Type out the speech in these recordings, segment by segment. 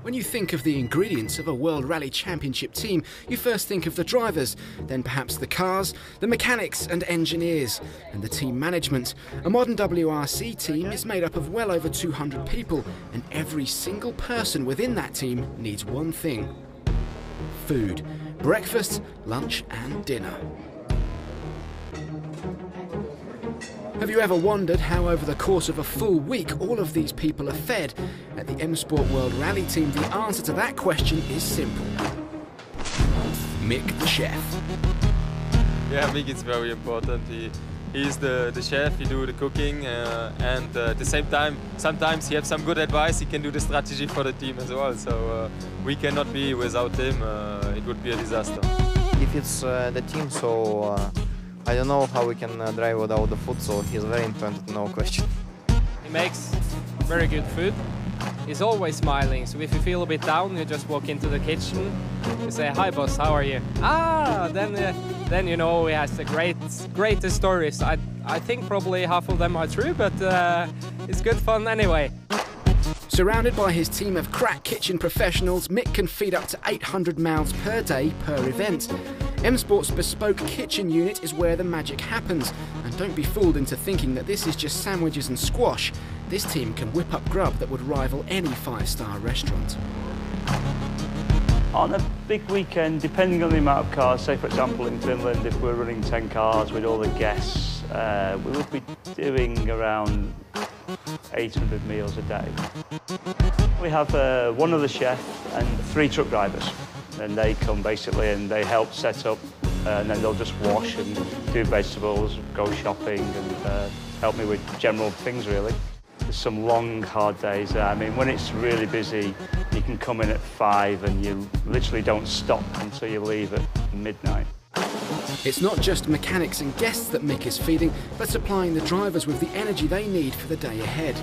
When you think of the ingredients of a World Rally Championship team, you first think of the drivers, then perhaps the cars, the mechanics and engineers, and the team management. A modern WRC team is made up of well over 200 people, and every single person within that team needs one thing: food. Breakfast, lunch and dinner. Have you ever wondered how over the course of a full week all of these people are fed? At the M Sport World Rally Team, the answer to that question is simple. Mick the chef. Yeah, Mick is very important. He's the chef, he do the cooking and at the same time, sometimes he has some good advice, he can do the strategy for the team as well. So we cannot be without him, it would be a disaster. If it's the team, so I don't know how we can drive without the food, so he's very important, no question. He makes very good food. He's always smiling, so if you feel a bit down, you just walk into the kitchen, you say, "Hi boss, how are you?" Then you know he has the greatest stories. I think probably half of them are true, but it's good fun anyway. Surrounded by his team of crack kitchen professionals, Mick can feed up to 800 mouths per day per event. M Sport's bespoke kitchen unit is where the magic happens. And don't be fooled into thinking that this is just sandwiches and squash. This team can whip up grub that would rival any five-star restaurant. On a big weekend, depending on the amount of cars, say for example in Finland, if we're running 10 cars with all the guests, we would be doing around 800 meals a day. We have one other chef and 3 truck drivers, and they come basically and they help set up, and then they'll just wash and do vegetables, go shopping and help me with general things really. There's some long, hard days. I mean, when it's really busy, you can come in at 5 and you literally don't stop until you leave at midnight. It's not just mechanics and guests that Mick is feeding, but supplying the drivers with the energy they need for the day ahead.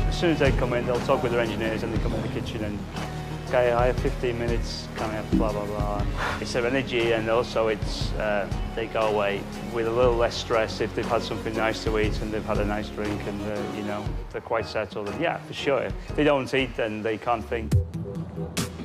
As soon as they come in, they'll talk with their engineers and they come in the kitchen and, okay, I have 15 minutes, can I have blah, blah, blah. It's their energy, and also it's, they go away with a little less stress if they've had something nice to eat and they've had a nice drink and, you know, they're quite settled. And yeah, for sure, if they don't eat, then they can't think.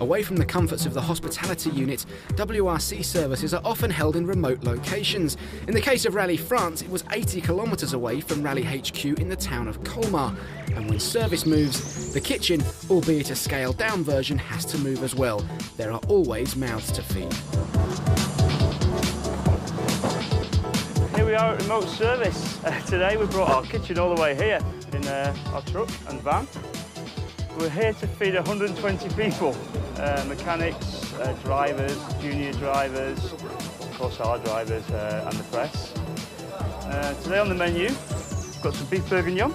Away from the comforts of the hospitality unit, WRC services are often held in remote locations. In the case of Rally France, it was 80 kilometres away from Rally HQ in the town of Colmar. And when service moves, the kitchen, albeit a scaled-down version, has to move as well. There are always mouths to feed. Here we are at remote service. Today we brought our kitchen all the way here in our truck and van. We're here to feed 120 people, mechanics, drivers, junior drivers, of course our drivers and the press. Today on the menu, we've got some beef bourguignon,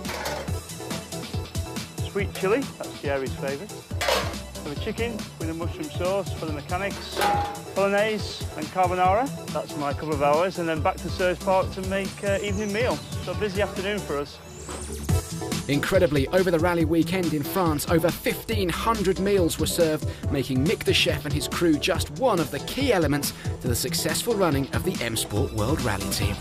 sweet chilli, that's Jari's favourite, some chicken with a mushroom sauce for the mechanics, bolognese and carbonara, that's my couple of hours, and then back to Service Park to make evening meal. So a busy afternoon for us. Incredibly, over the rally weekend in France, over 1,500 meals were served, making Mick the chef and his crew just one of the key elements to the successful running of the M Sport World Rally Team.